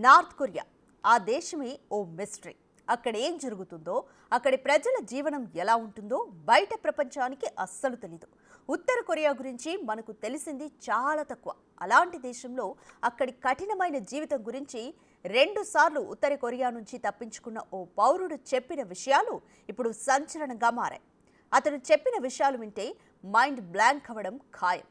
North Korea ఆ దేశమే ఓ mystery. అక్కడ ఏం జరుగుతుందో, అక్కడి ప్రజల జీవనం ఎలా ఉంటుందో బయట ప్రపంచానికి అస్సలు తెలీదు. ఉత్తర కొరియా గురించి మనకు తెలిసింది చాలా తక్కువ. అలాంటి దేశంలో అక్కడి కఠినమైన జీవితం గురించి 2 సార్లు ఉత్తర కొరియా నుంచి తప్పించుకున్న ఓ పౌరుడు చెప్పిన విషయాలు ఇప్పుడు సంచలనంగా మారాయి. అతను చెప్పిన విషయాలు వింటే మైండ్ బ్లాంక్ అవ్వడం ఖాయం.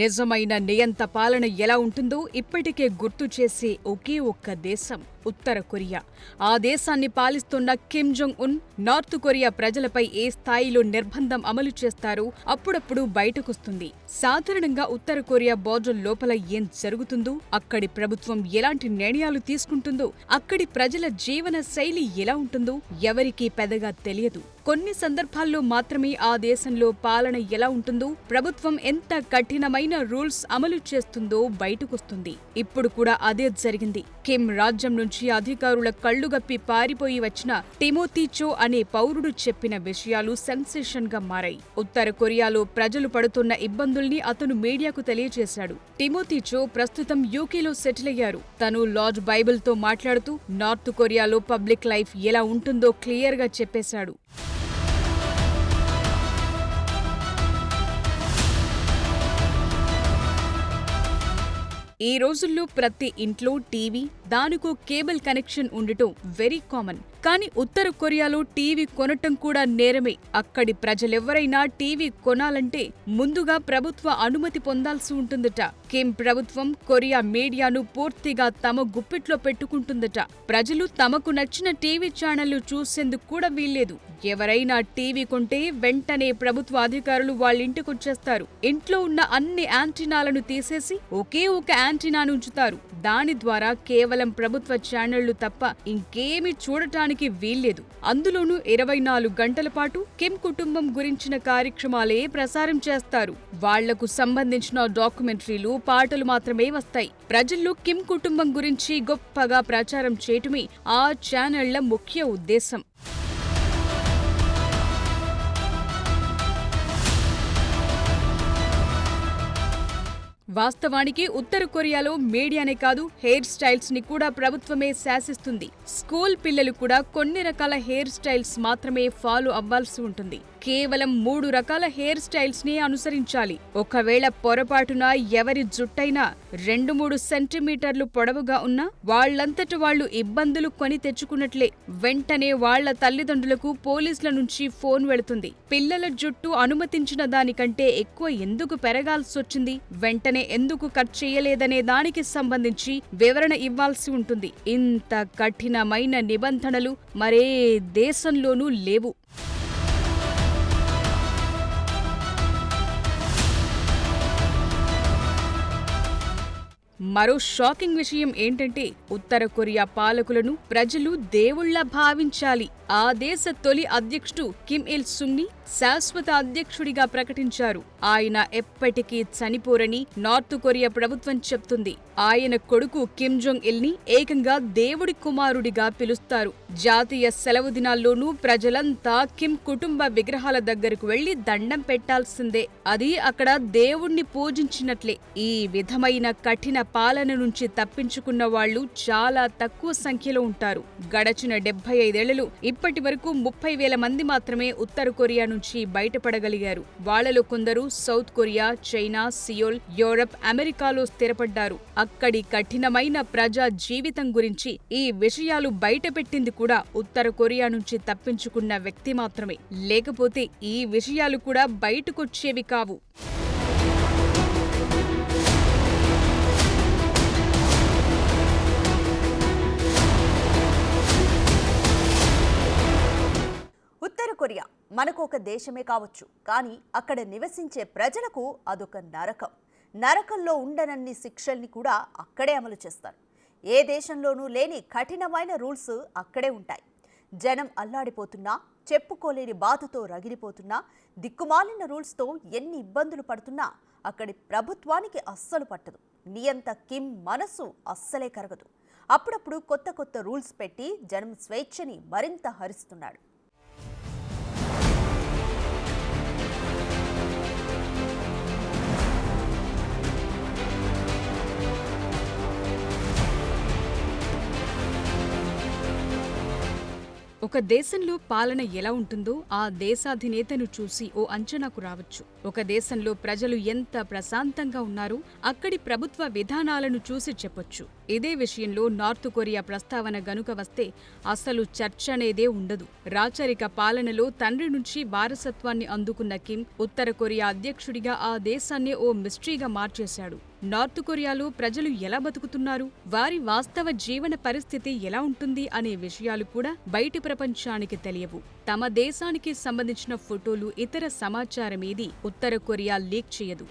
నిజమైన నియంత పాలన ఎలా ఉంటుందో ఇప్పటికే గుర్తు చేసే ఒకే ఒక్క దేశం ఉత్తర కొరియా. ఆ దేశాన్ని పాలిస్తున్న Kim Jong Un North Korea ప్రజలపై ఏ స్థాయిలో నిర్బంధం అమలు చేస్తారో అప్పుడప్పుడు బయటకొస్తుంది. సాధారణంగా ఉత్తర కొరియా బోర్డర్ లోపల ఏం జరుగుతుందో, అక్కడి ప్రభుత్వం ఎలాంటి నిర్ణయాలు తీసుకుంటుందో, అక్కడి ప్రజల జీవన శైలి ఎలా ఉంటుందో ఎవరికీ పెద్దగా తెలియదు. కొన్ని సందర్భాల్లో మాత్రమే ఆ దేశంలో పాలన ఎలా ఉంటుందో, ప్రభుత్వం ఎంత కఠినమైన రూల్స్ అమలు చేస్తుందో బయటకొస్తుంది. ఇప్పుడు కూడా అదే జరిగింది. కిమ్ రాజ్యం నుంచి అధికారుల కళ్లుగప్పి పారిపోయి వచ్చిన టిమోథీ చో అనే పౌరుడు చెప్పిన విషయాలు సెన్సేషన్ గా మారాయి. ఉత్తర కొరియాలో ప్రజలు పడుతున్న ఇబ్బందుల్ని అతను మీడియాకు తెలియజేశాడు. టిమోథీ చో ప్రస్తుతం యూకేలో సెటిల్ అయ్యారు. తను లార్డ్ బైబిల్ తో మాట్లాడుతూ నార్త్ కొరియాలో పబ్లిక్ లైఫ్ ఎలా ఉంటుందో క్లియర్ గా చెప్పేశాడు. ఈ రోజుల్లో ప్రతి ఇంట్లో టీవీ, దానికో కేబుల్ కనెక్షన్ ఉండటం వెరీ కామన్. కానీ ఉత్తర కొరియాలో టీవీ కొనటం కూడా నేరమే. అక్కడి ప్రజలెవరైనా టీవీ కొనాలంటే ముందుగా ప్రభుత్వ అనుమతి పొందాల్సి ఉంటుందట. కిమ్ ప్రభుత్వం కొరియా మీడియాను పూర్తిగా తమ గుప్పిట్లో పెట్టుకుంటుందట. ప్రజలు తమకు నచ్చిన టీవీ ఛానళ్లు చూసేందుకు కూడా వీల్లేదు. ఎవరైనా టీవీ కొంటే వెంటనే ప్రభుత్వ అధికారులు వాళ్ళింటికొచ్చేస్తారు. ఇంట్లో ఉన్న అన్ని యాంటీనాలను తీసేసి ఒకే ఒక యాంటీనాను ఉంచుతారు. దాని ద్వారా కేవలం ప్రభుత్వ ఛానళ్లు తప్ప ఇంకేమీ చూడటానికి వీల్లేదు. అందులోనూ 24 గంటల పాటు కిమ్ కుటుంబం గురించిన కార్యక్రమాలే ప్రసారం చేస్తారు. వాళ్లకు సంబంధించిన డాక్యుమెంటరీలు, పాటలు మాత్రమే వస్తాయి. ప్రజల్లో కిమ్ కుటుంబం గురించి గొప్పగా ప్రచారం చేయటమే ఆ ఛానళ్ల ముఖ్య ఉద్దేశం. వాస్తవానికి ఉత్తర కొరియాలో మీడియానే కాదు, హెయిర్ స్టైల్స్ ని కూడా ప్రభుత్వమే శాసిస్తుంది. స్కూల్ పిల్లలు కూడా కొన్ని రకాల హెయిర్ స్టైల్స్ మాత్రమే ఫాలో అవ్వాల్సి ఉంటుంది. కేవలం 3 రకాల హెయిర్ స్టైల్స్ ని అనుసరించాలి. ఒకవేళ పొరపాటున ఎవరి జుట్టైనా 2-3 సెంటీమీటర్లు పొడవుగా ఉన్నా వాళ్లంతట వాళ్లు ఇబ్బందులు కొని తెచ్చుకున్నట్లే. వెంటనే వాళ్ల తల్లిదండ్రులకు పోలీసుల నుంచి ఫోన్ వెళుతుంది. పిల్లల జుట్టు అనుమతించిన దానికంటే ఎక్కువ ఎందుకు పెరగాల్సొచ్చింది, వెంటనే ఎందుకు కట్ చేయలేదనే దానికి సంబంధించి వివరణ ఇవ్వాల్సి ఉంటుంది. ఇంత కఠినమైన నిబంధనలు మరే దేశంలోనూ లేవు. మరో షాకింగ్ విషయం ఏంటంటే, ఉత్తర కొరియా పాలకులను ప్రజలు దేవుళ్లా భావించాలి. ఆ దేశ తొలి అధ్యక్షుడు కిమ్ ఇల్ సుంగ్ ని శాశ్వత అధ్యక్షుడిగా ప్రకటించారు. ఆయన ఎప్పటికీ చనిపోరని నార్త్ కొరియా ప్రభుత్వం చెప్తుంది. ఆయన కొడుకు కిమ్ జోంగ్ ఇల్ ని ఏకంగా దేవుడి కుమారుడిగా పిలుస్తారు. జాతీయ సెలవు దినాల్లోనూ ప్రజలంతా కిమ్ కుటుంబ విగ్రహాల దగ్గరకు వెళ్లి దండం పెట్టాల్సిందే. అది అక్కడ దేవుణ్ణి పూజించినట్లే. ఈ విధమైన కఠిన పాలన నుంచి తప్పించుకున్న వాళ్లు చాలా తక్కువ సంఖ్యలో ఉంటారు. గడచిన 75 ఏళ్లలో ఇప్పటి వరకు 30,000 మంది మాత్రమే ఉత్తర కొరియా నుంచి బయటపడగలిగారు. వాళ్లలో కొందరు south Korea, China, Seoul, Europe, అమెరికాలో స్థిరపడ్డారు. అక్కడి కఠినమైన ప్రజా జీవితం గురించి ఈ విషయాలు బయటపెట్టింది కూడా ఉత్తర కొరియా నుంచి తప్పించుకున్న వ్యక్తి మాత్రమే. లేకపోతే ఈ విషయాలు కూడా బయటకొచ్చేవి కావు. ఉత్తర కొరియా మనకు ఒక దేశమే కావచ్చు, కానీ అక్కడ నివసించే ప్రజలకు అదొక నరకం. నరకంలో ఉండనన్ని శిక్షల్ని కూడా అక్కడే అమలు చేస్తారు. ఏ దేశంలోనూ లేని కఠినమైన రూల్స్ అక్కడే ఉంటాయి. జనం అల్లాడిపోతున్నా, చెప్పుకోలేని బాధతో రగిలిపోతున్నా, దిక్కుమాలిన రూల్స్తో ఎన్ని ఇబ్బందులు పడుతున్నా అక్కడి ప్రభుత్వానికి అస్సలు పట్టదు. నియంత కిమ్ మనసు అస్సలే కరగదు. అప్పుడప్పుడు కొత్త రూల్స్ పెట్టి జనం స్వేచ్ఛని మరింత హరిస్తున్నాడు. ఒక దేశంలో పాలన ఎలా ఉంటుందో ఆ దేశాధినేతను చూసి ఓ అంచనాకు రావచ్చు. ఒక దేశంలో ప్రజలు ఎంత ప్రశాంతంగా ఉన్నారో అక్కడి ప్రభుత్వ విధానాలను చూసి చెప్పొచ్చు. ఇదే విషయంలో నార్త్ కొరియా ప్రస్తావన గనుక వస్తే అసలు చర్చ అనేదే ఉండదు. రాచరిక పాలనలో తండ్రి నుంచి వారసత్వాన్ని అందుకున్న కిమ్ ఉత్తర కొరియా అధ్యక్షుడిగా ఆ దేశాన్నే ఓ మిస్టరీగా మార్చేశాడు. నార్త్ కొరియాలో ప్రజలు ఎలా బతుకుతున్నారు, వారి వాస్తవ జీవన పరిస్థితి ఎలా ఉంటుంది అనే విషయాలు కూడా బయటి ప్రపంచానికి తెలియవు. తమ దేశానికి సంబంధించిన ఫోటోలు, ఇతర సమాచారమేది ఉత్తర కొరియా లీక్ చేయదు.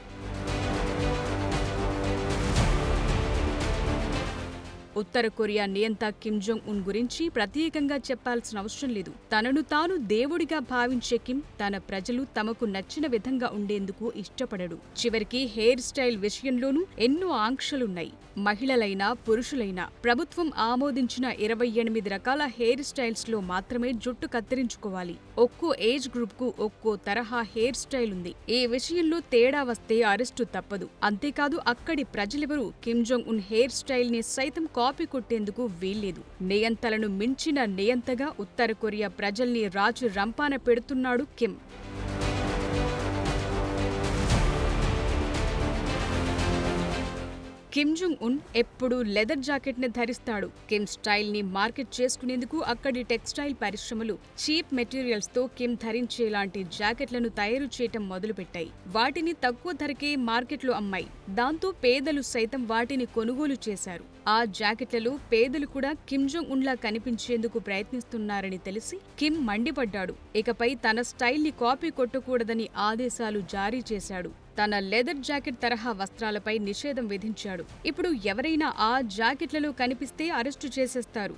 ఉత్తర కొరియా నియంత కిమ్ జోంగ్ ఉన్ గురించి ప్రత్యేకంగా చెప్పాల్సిన అవసరం లేదు. తనను తాను దేవుడిగా భావించే కిమ్ తన ప్రజలు తమకు నచ్చిన విధంగా ఉండేందుకు ఇష్టపడడు. చివరికి హెయిర్ స్టైల్ విషయంలోనూ ఎన్నో ఆంక్షలున్నాయి. మహిళలైనా పురుషులైనా ప్రభుత్వం ఆమోదించిన 28 రకాల హెయిర్ స్టైల్స్ లో మాత్రమే జుట్టు కత్తిరించుకోవాలి. ఒక్కో ఏజ్ గ్రూప్ కు ఒక్కో తరహా హెయిర్ స్టైల్ ఉంది. ఈ విషయంలో తేడా వస్తే అరెస్టు తప్పదు. అంతేకాదు అక్కడి ప్రజలెవరూ Kim Jong Un hair style ని సైతం కాపీ కొట్టేందుకు వీల్లేదు. నియంతలను మించిన నియంతగా ఉత్తర కొరియా ప్రజల్ని రాజు రంపాన పెడుతున్నాడు కిమ్. కిమ్ జోంగ్ ఉన్ ఎప్పుడూ లెదర్ జాకెట్ ని ధరిస్తాడు. కిమ్ స్టైల్ ని మార్కెట్ చేసుకునేందుకు అక్కడి టెక్స్టైల్ పరిశ్రమలు చీప్ మెటీరియల్స్ తో కిమ్ ధరించేలాంటి జాకెట్లను తయారు చేయటం మొదలుపెట్టాయి. వాటిని తక్కువ ధరకే మార్కెట్లో అమ్మాయి. దాంతో పేదలు సైతం వాటిని కొనుగోలు చేశారు. ఆ జాకెట్లలో పేదలు కూడా కిమ్ జోంగ్ ఉన్ లా కనిపించేందుకు ప్రయత్నిస్తున్నారని తెలిసి కిమ్ మండిపడ్డాడు. ఇకపై తన స్టైల్ ని కాపీ కొట్టకూడదని ఆదేశాలు జారీ చేశాడు. తన లెదర్ జాకెట్ తరహా వస్త్రాలపై నిషేధం విధించాడు. ఇప్పుడు ఎవరైనా ఆ జాకెట్లలో కనిపిస్తే అరెస్టు చేసేస్తారు.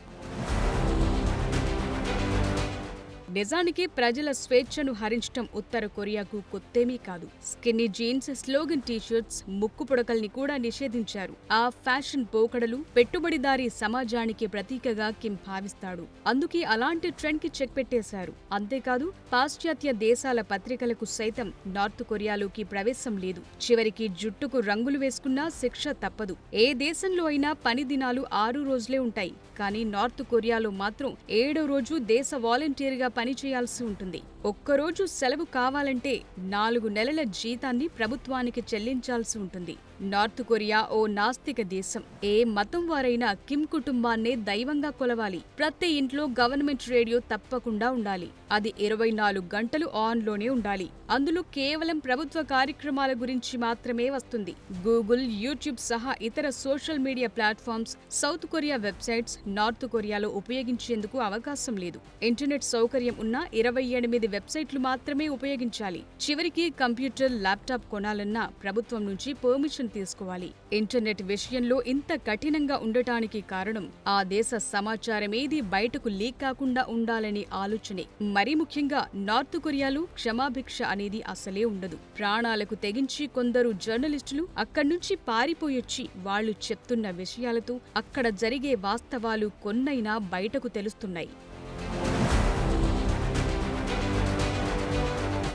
నిజానికి ప్రజల స్వేచ్ఛను హరించటం ఉత్తర కొరియాకు కొత్తేమీ కాదు. స్కిన్నీ జీన్స్, స్లోగన్ టీషర్ట్స్, ముక్కు పుడకల్ని కూడా నిషేధించారు. ఆ ఫ్యాషన్ పోకడలు పెట్టుబడిదారీ సమాజానికి ప్రతీకగా కిమ్ భావిస్తాడు. అందుకే అలాంటి ట్రెండ్ కి చెక్ పెట్టేశారు. అంతేకాదు పాశ్చాత్య దేశాల పత్రికలకు సైతం నార్త్ కొరియాలోకి ప్రవేశం లేదు. చివరికి జుట్టుకు రంగులు వేసుకున్నా శిక్ష తప్పదు. ఏ దేశంలో అయినా పని దినాలు 6 రోజులే ఉంటాయి. కానీ నార్త్ కొరియాలో మాత్రం 7వ రోజు దేశ వాలంటీర్గా పనిచేయాల్సి ఉంటుంది. ఒక్కరోజు సెలవు కావాలంటే 4 నెలల జీతాన్ని ప్రభుత్వానికి చెల్లించాల్సి ఉంటుంది. నార్త్ కొరియా ఓ నాస్తిక దేశం. ఏ మతం వారైనా కిమ్ కుటుంబాన్నే దైవంగా కొలవాలి. ప్రతి ఇంట్లో గవర్నమెంట్ రేడియో తప్పకుండా ఉండాలి. అది 24 గంటలు ఆన్లోనే ఉండాలి. అందులో కేవలం ప్రభుత్వ కార్యక్రమాల గురించి మాత్రమే వస్తుంది. గూగుల్, యూట్యూబ్ సహా ఇతర social media platforms, south Korea websites north కొరియాలో ఉపయోగించేందుకు అవకాశం లేదు. ఇంటర్నెట్ సౌకర్యం ఉన్న 28 వెబ్సైట్లు మాత్రమే ఉపయోగించాలి. చివరికి కంప్యూటర్, ల్యాప్టాప్ కొనాలన్నా ప్రభుత్వం నుంచి పర్మిషన్ తీసుకోవాలి. ఇంటర్నెట్ విషయంలో ఇంత కఠినంగా ఉండటానికి కారణం ఆ దేశ సమాచారమేది బయటకు లీక్ కాకుండా ఉండాలని ఆలోచనే. మరీ ముఖ్యంగా నార్త్ కొరియాలో క్షమాభిక్ష అనేది అసలే ఉండదు. ప్రాణాలకు తెగించి కొందరు జర్నలిస్టులు అక్కడ్నుంచి పారిపోయొచ్చి వాళ్లు చెప్తున్న విషయాలతో అక్కడ జరిగే వాస్తవాలు కొన్నైనా బయటకు తెలుస్తున్నాయి.